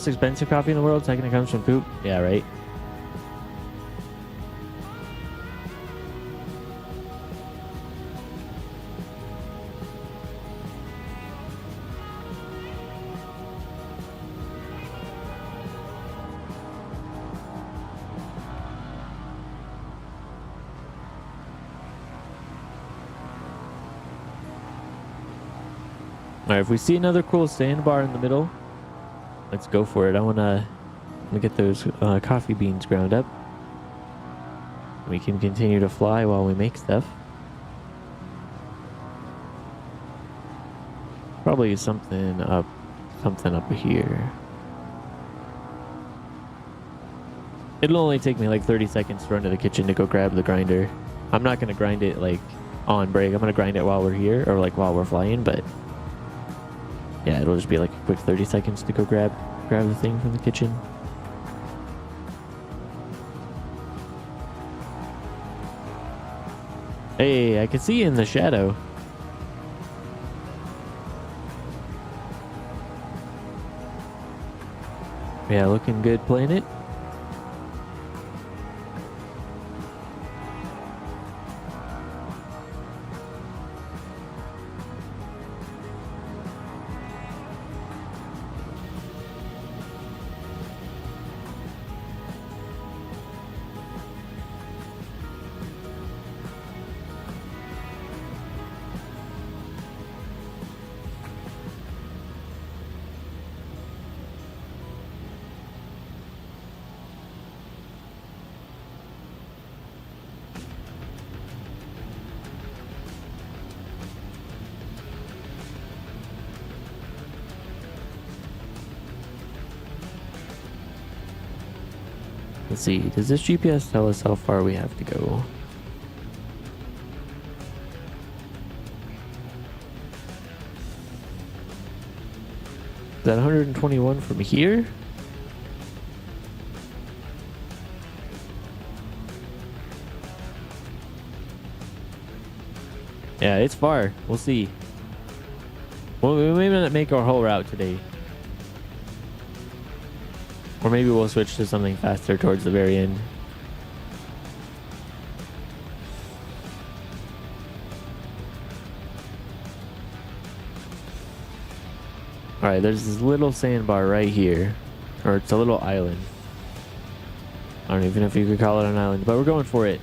most expensive coffee in the world. Second, it comes from poop. Yeah, right. All right, if we see another cool sandbar in the middle, let's go for it. I want to get those coffee beans ground up. We can continue to fly while we make stuff. Probably something up here. It'll only take me like 30 seconds to run to the kitchen to go grab the grinder. I'm not going to grind it like on break. I'm going to grind it while we're here or like while we're flying, but yeah, it'll just be like a quick 30 seconds to go grab the thing from the kitchen. Hey, I can see you in the shadow. Yeah, looking good playing it. Let's see, does this GPS tell us how far we have to go? Is that 121 from here? Yeah, it's far. We'll see. Well, we may not make our whole route today. Or maybe we'll switch to something faster towards the very end. Alright, there's this little sandbar right here. Or it's a little island. I don't even know if you could call it an island, but we're going for it.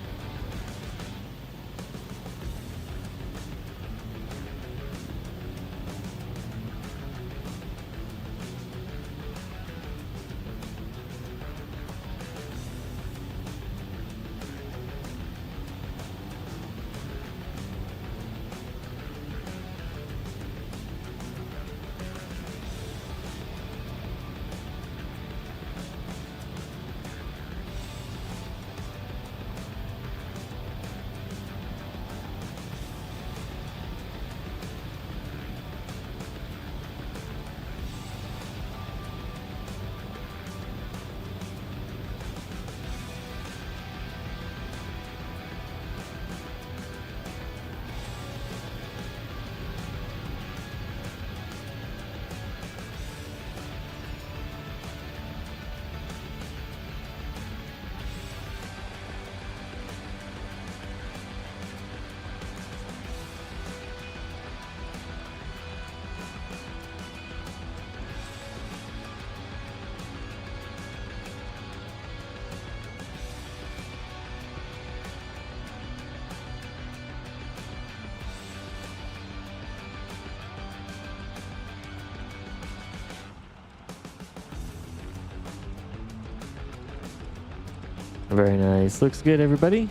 Very nice. Looks good, everybody.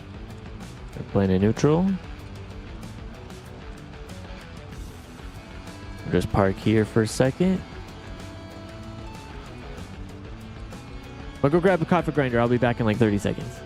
We're playing a neutral. We'll just park here for a second. I'll go grab a coffee grinder. I'll be back in like 30 seconds.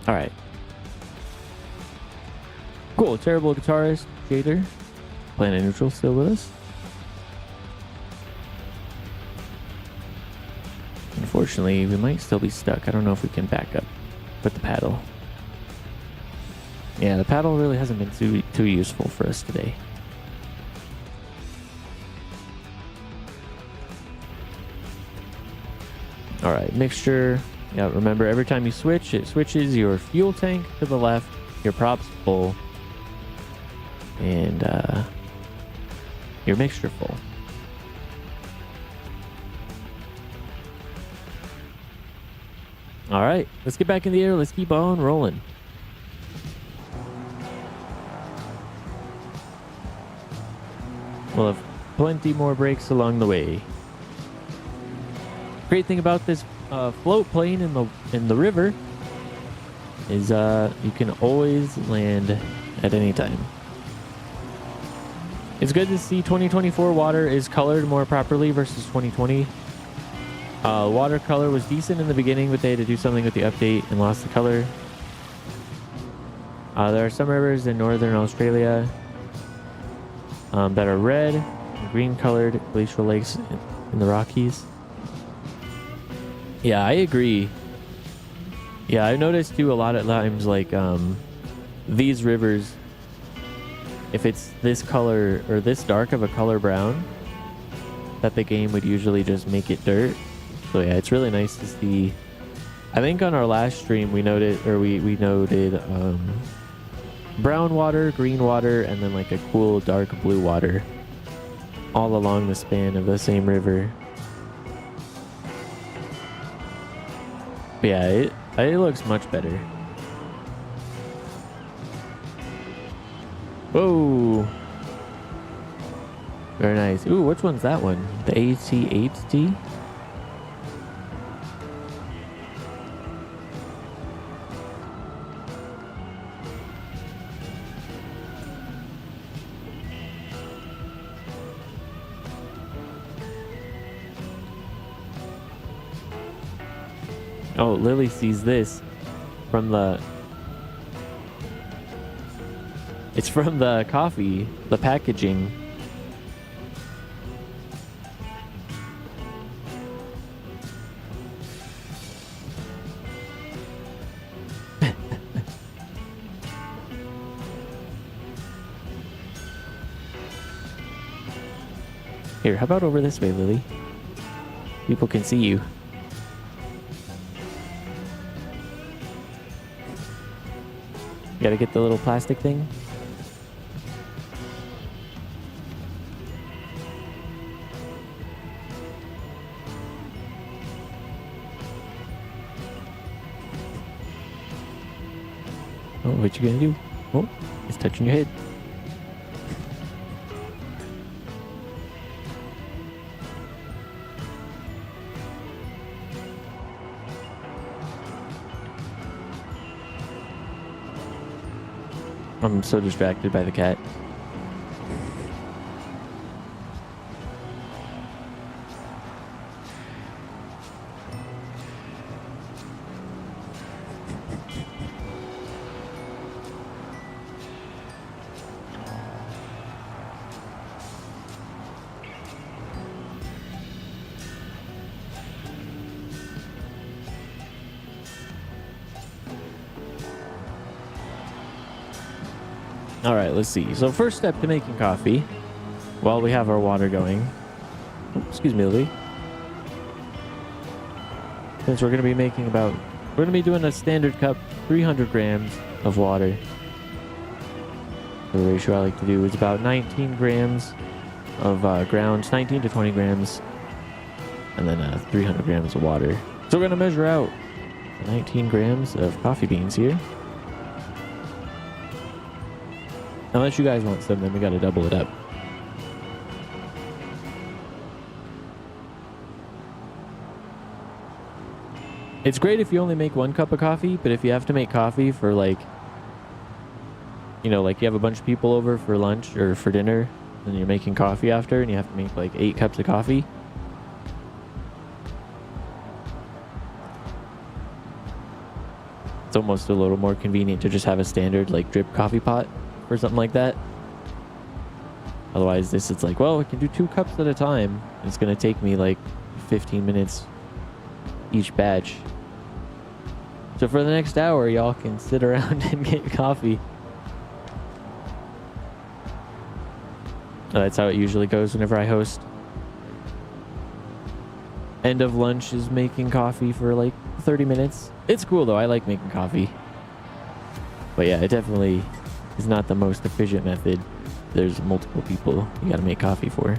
All right. Cool. Terrible guitarist, Jader. Planet Neutral still with us. Unfortunately, we might still be stuck. I don't know if we can back up with the paddle. Yeah, the paddle really hasn't been too useful for us today. All right, mixture. Yeah, remember every time you switch, it switches your fuel tank to the left, your props full, and your mixture full. All right, let's get back in the air. Let's keep on rolling. We'll have plenty more breaks along the way. Great thing about this float plane in the river is you can always land at any time. It's good to see 2024 water is colored more properly versus 2020. Watercolor was decent in the beginning, but they had to do something with the update and lost the color. There are some rivers in northern Australia that are red and green colored glacial lakes in the Rockies. Yeah, I agree. Yeah, I've noticed too a lot of times, like these rivers, if it's this color or this dark of a color brown, that the game would usually just make it dirt. So yeah, it's really nice to see. I think on our last stream we noted brown water, green water, and then like a cool dark blue water all along the span of the same river. But yeah, it looks much better. Whoa. Very nice. Ooh, which one's that one? The AT8T? Oh, Lily sees this from the... It's from the coffee, the packaging. Here, how about over this way, Lily? People can see you. Gotta get the little plastic thing. Oh, what you gonna do? Oh, it's touching your head. I'm so distracted by the cat. All right, let's see. So first step to making coffee, while we have our water going. Oh, excuse me, Lily. Since we're going to be making we're going to be doing a standard cup, 300 grams of water. The ratio I like to do is about 19 grams of grounds, 19 to 20 grams, and then 300 grams of water. So we're going to measure out 19 grams of coffee beans here. Unless you guys want some, then we got to double it up. It's great if you only make 1 cup of coffee, but if you have to make coffee for like, you know, like you have a bunch of people over for lunch or for dinner, and you're making coffee after, and you have to make like 8 cups of coffee. It's almost a little more convenient to just have a standard like drip coffee pot or something like that. Otherwise, it's like, well, I can do 2 cups at a time. It's going to take me like 15 minutes each batch. So for the next hour, y'all can sit around and get coffee. That's how it usually goes whenever I host. End of lunch is making coffee for like 30 minutes. It's cool though. I like making coffee. But yeah, it definitely is not the most efficient method. There's multiple people you gotta make coffee for.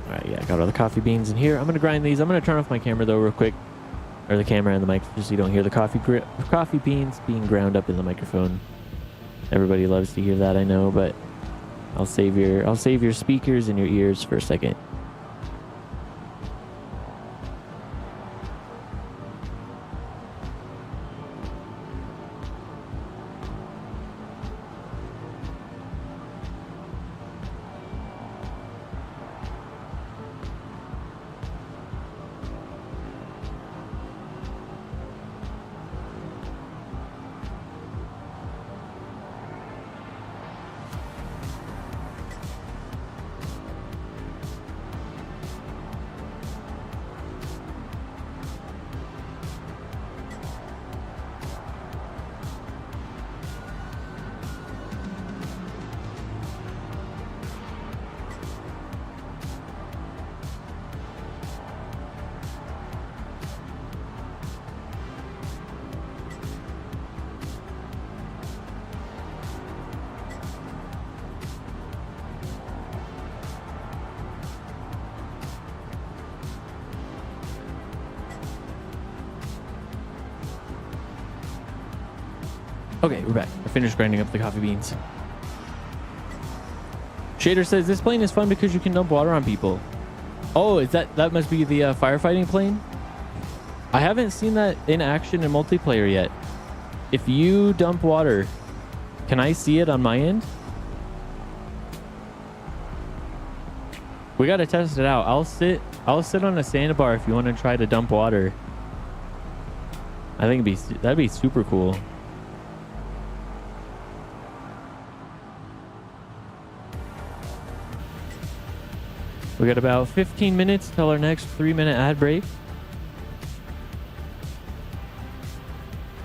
Alright, yeah, I got all the coffee beans in here. I'm gonna grind these. I'm gonna turn off my camera though real quick. Or the camera and the mic, just so you don't hear the coffee beans being ground up in the microphone. Everybody loves to hear that, I know, but I'll save your speakers and your ears for a second. Okay, we're back. I finished grinding up the coffee beans. Shader says this plane is fun because you can dump water on people. Oh, is that must be the firefighting plane? I haven't seen that in action in multiplayer yet. If you dump water, can I see it on my end? We gotta test it out. I'll sit on a sandbar if you want to try to dump water. I think that'd be super cool. We got about 15 minutes till our next 3-minute ad break.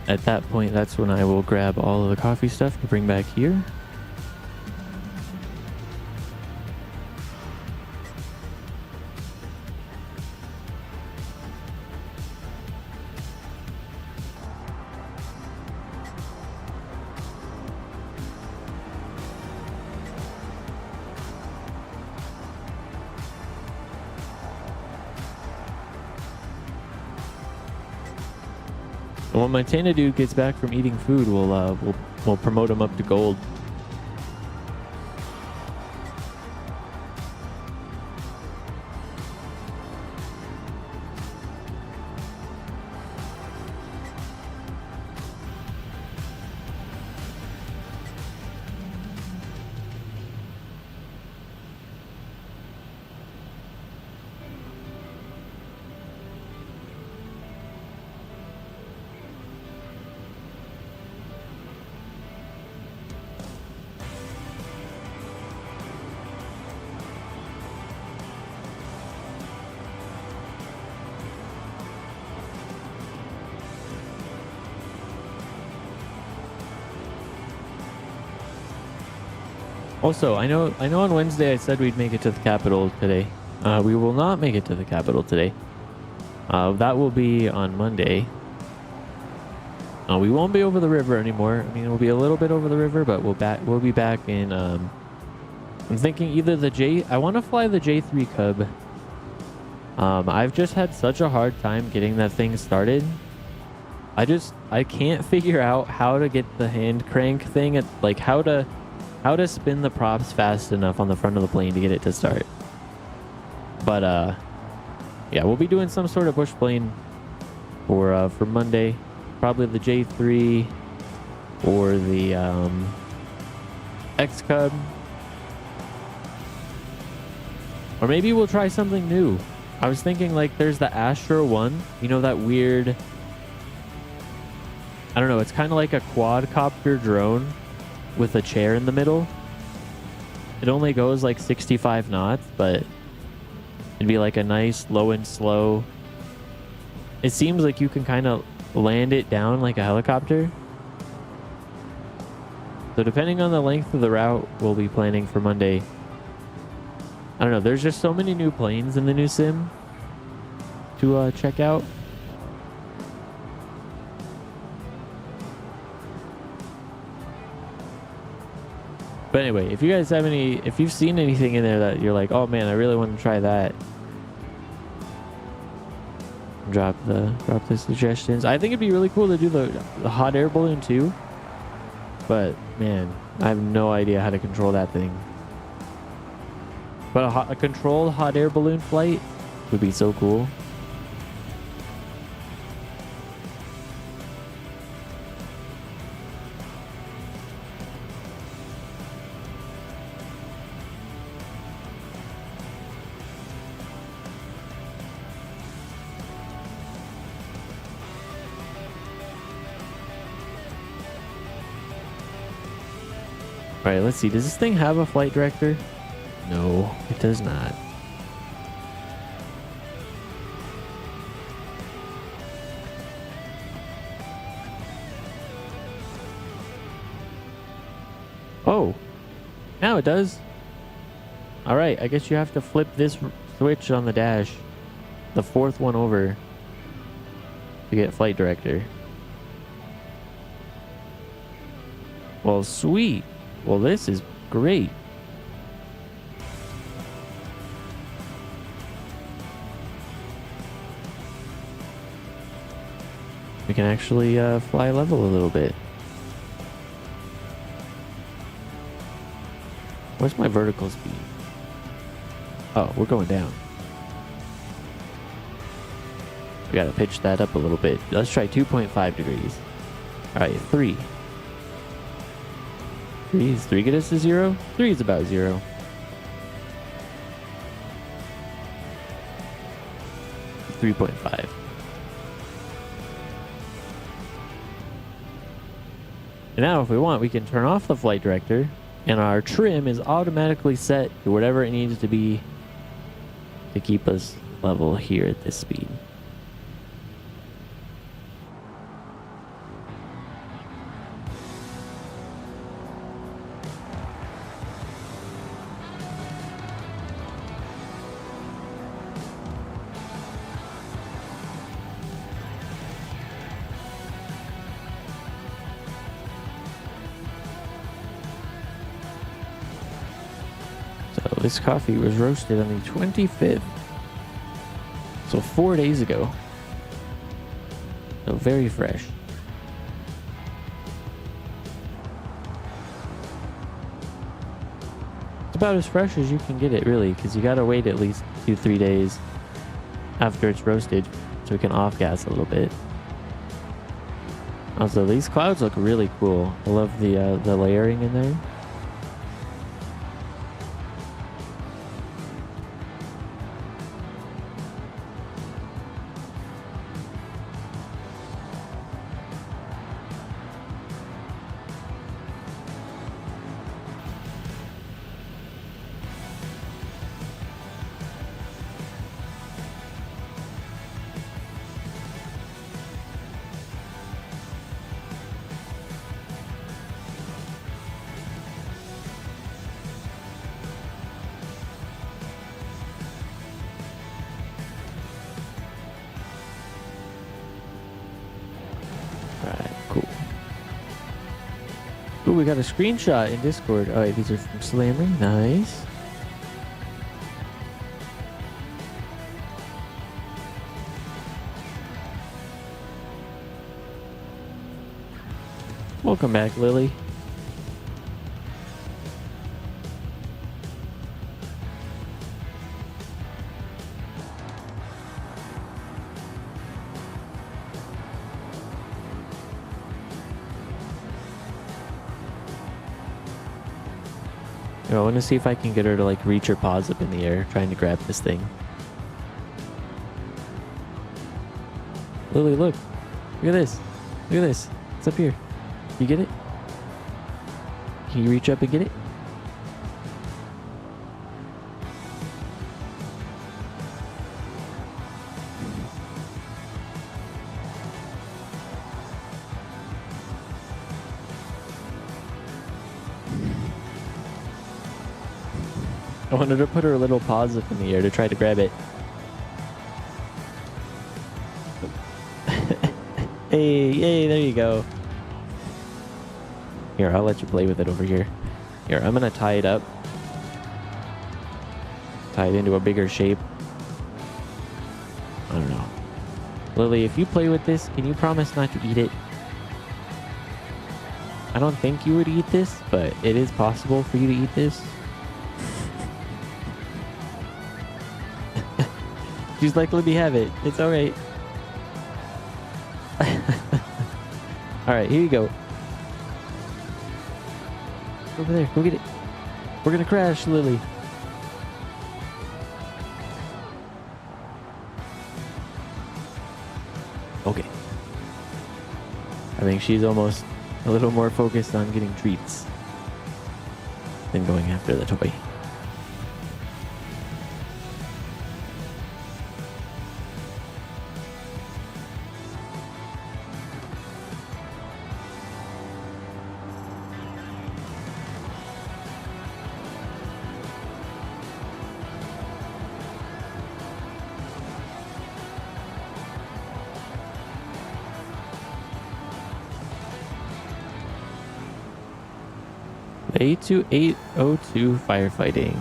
At that point, that's when I will grab all of the coffee stuff to bring back here. And when my Tana dude gets back from eating food, we'll promote him up to gold. Also, I know on Wednesday I said we'd make it to the Capitol today. We will not make it to the Capitol today. That will be on Monday. We won't be over the river anymore. I mean, we'll be a little bit over the river, but we'll be back in I'm thinking either I want to fly the J3 Cub. I've just had such a hard time getting that thing started. I can't figure out how to get the hand crank thing like how to spin the props fast enough on the front of the plane to get it to start. But yeah, we'll be doing some sort of bush plane for Monday. Probably the J3 or the X Cub. Or maybe we'll try something new. I was thinking like there's the Astro 1. You know that weird... I don't know. It's kind of like a quadcopter drone with a chair in the middle. It only goes like 65 knots, but it'd be like a nice low and slow. It seems like you can kind of land it down like a helicopter. So depending on the length of the route we'll be planning for Monday. I don't know. There's just so many new planes in the new sim to check out. But anyway, if you guys have if you've seen anything in there that you're like, oh man, I really want to try that, drop the suggestions. I think it'd be really cool to do the hot air balloon too. But man, I have no idea how to control that thing. But a controlled hot air balloon flight would be so cool. All right, let's see. Does this thing have a flight director? No, it does not. Oh, now it does. All right, I guess you have to flip this switch on the dash, the fourth one over, to get flight director. Well, sweet. Well, this is great. We can actually fly level a little bit. Where's my vertical speed? Oh, we're going down. We gotta pitch that up a little bit. Let's try 2.5 degrees. All right, 3. 3 is 3 get us to 0? 3 is about 0. .5. And now if we want, we can turn off the flight director and our trim is automatically set to whatever it needs to be to keep us level here at this speed. This coffee was roasted on the 25th, so 4 days ago. So very fresh. It's about as fresh as you can get it, really, because you gotta wait at least 2-3 days after it's roasted so we can off gas a little bit. Also, these clouds look really cool. I love the layering in there. Ooh, we got a screenshot in Discord. Oh, wait, these are from Slammer. Nice. Welcome back, Lily. I want to see if I can get her to like reach her paws up in the air, trying to grab this thing. Lily, look. Look at this. Look at this. It's up here. You get it? Can you reach up and get it? I wanted to put her little paws up in the air to try to grab it. Hey, there you go. Here, I'll let you play with it over here. Here, I'm gonna tie it up. Tie it into a bigger shape. I don't know. Lily, if you play with this, can you promise not to eat it? I don't think you would eat this, but it is possible for you to eat this. She's like, let me have it. It's alright. Alright, here you go. Over there, go get it. We're gonna crash, Lily. Okay. I think she's almost a little more focused on getting treats than going after the toy. A2802 firefighting.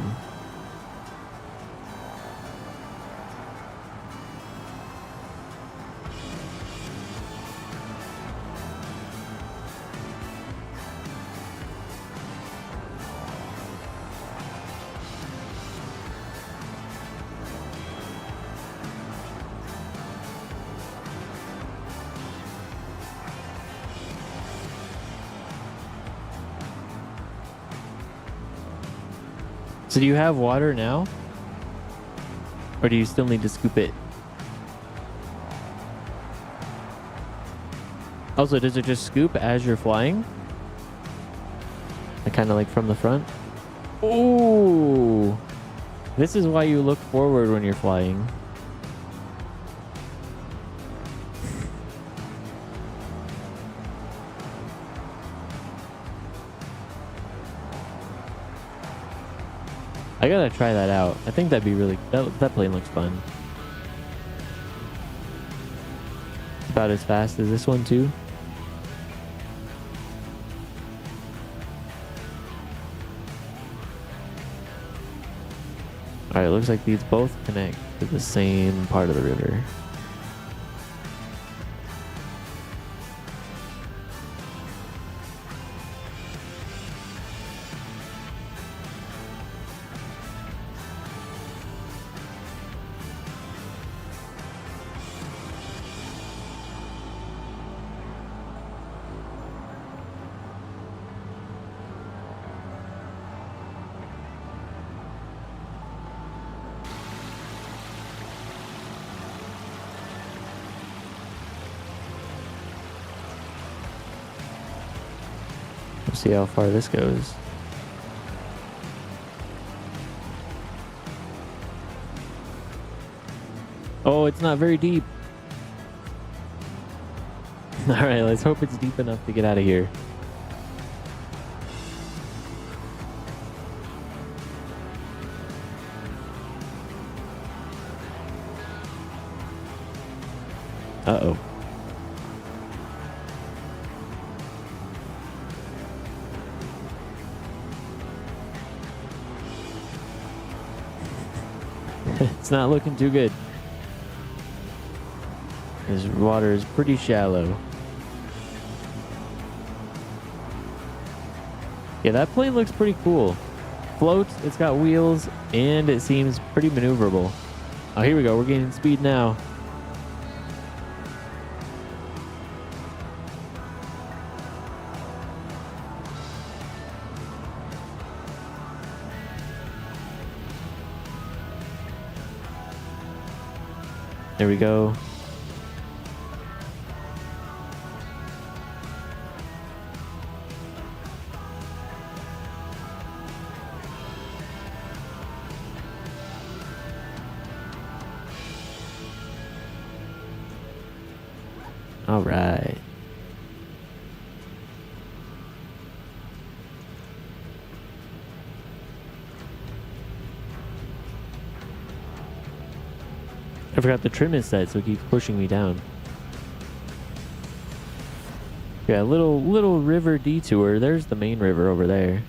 So do you have water now? Or do you still need to scoop it? Also, does it just scoop as you're flying? Like kind of like from the front? Ooh! This is why you look forward when you're flying. I gotta try that out. I think that'd be really... That plane looks fun. About as fast as this one too. Alright, looks like these both connect to the same part of the river. We'll see how far this goes. Oh, it's not very deep. Alright, let's hope it's deep enough to get out of here. Uh-oh. It's not looking too good. This water is pretty shallow. Yeah, that plane looks pretty cool. Floats, it's got wheels, and it seems pretty maneuverable. Oh, here we go. We're gaining speed now. There we go. All right. I forgot the trim is set, so it keeps pushing me down. Yeah, little river detour. There's the main river over there.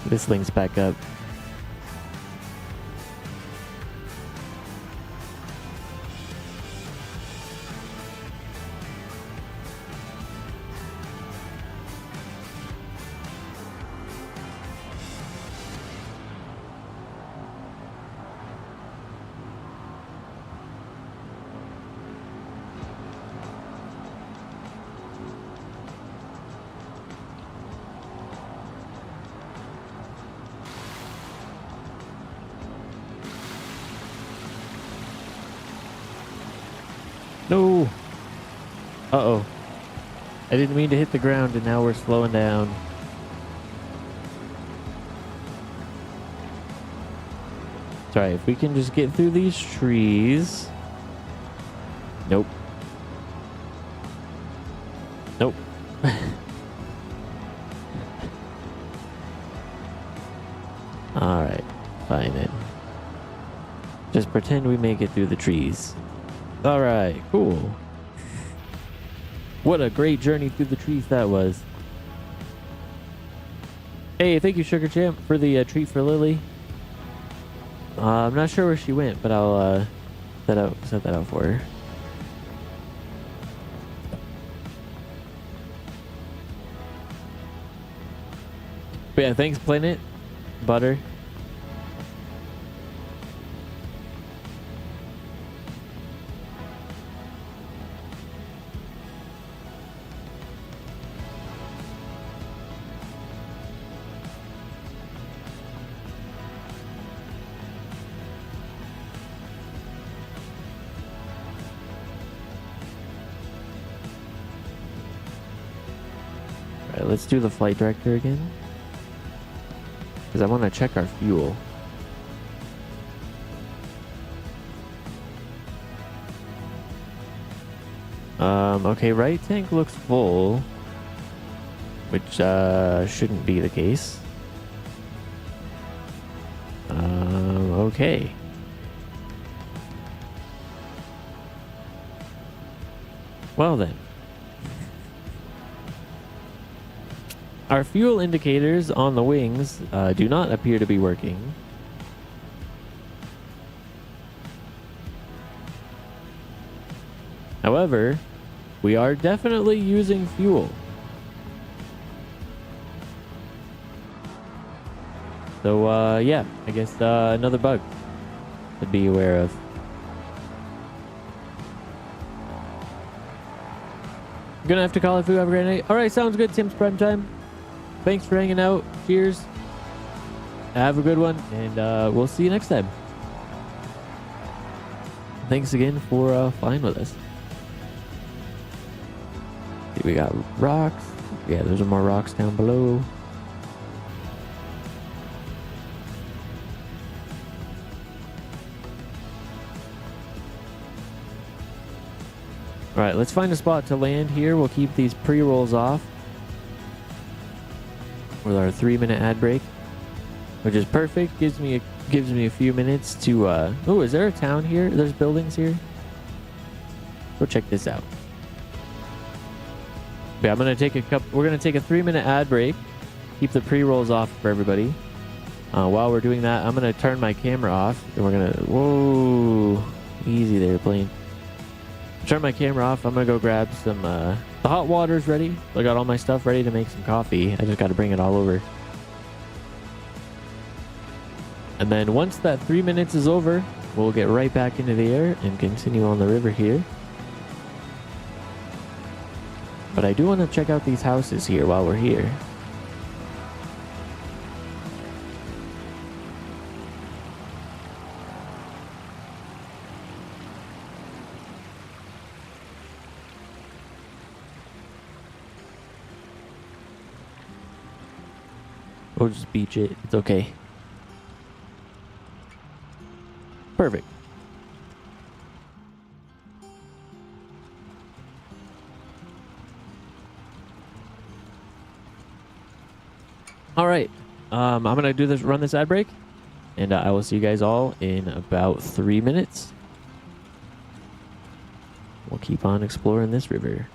This links back up. No. Uh-oh. I didn't mean to hit the ground, and now we're slowing down. Sorry, if we can just get through these trees. Nope. Nope. Alright, fine then. Just pretend we make it through the trees. Alright, cool. What a great journey through the trees that was. Hey, thank you, Sugar Champ, for the treat for Lily. I'm not sure where she went, but I'll set that out for her. But yeah, thanks, Planet Butter. Let's do the flight director again, because I want to check our fuel. Okay, right tank looks full, which shouldn't be the case. Okay. Well then. Our fuel indicators on the wings do not appear to be working. However, we are definitely using fuel. So, yeah, I guess another bug to be aware of. Gonna have to call it food. Have a great night. All right, sounds good. Tim's prime time. Thanks for hanging out. Cheers. Have a good one, and we'll see you next time. Thanks again for flying with us. See, we got rocks. Yeah, there's more rocks down below. All right, let's find a spot to land here. We'll keep these pre-rolls off with our 3-minute ad break, which is perfect. Gives me a few minutes to oh, is there a town here? There's buildings here. Go check this out. Yeah, we're gonna take a 3-minute ad break. Keep the pre-rolls off for everybody. While we're doing that, I'm gonna turn my camera off, and we're gonna whoa, easy there, plane. Turn my camera off. I'm gonna go grab some the hot water's ready. I got all my stuff ready to make some coffee. I just got to bring it all over. And then once that 3 minutes is over, we'll get right back into the air and continue on the river here. But I do want to check out these houses here while we're here. We'll just beach it. It's okay. Perfect. All right. I'm gonna run this ad break, and I will see you guys all in about 3 minutes. We'll keep on exploring this river.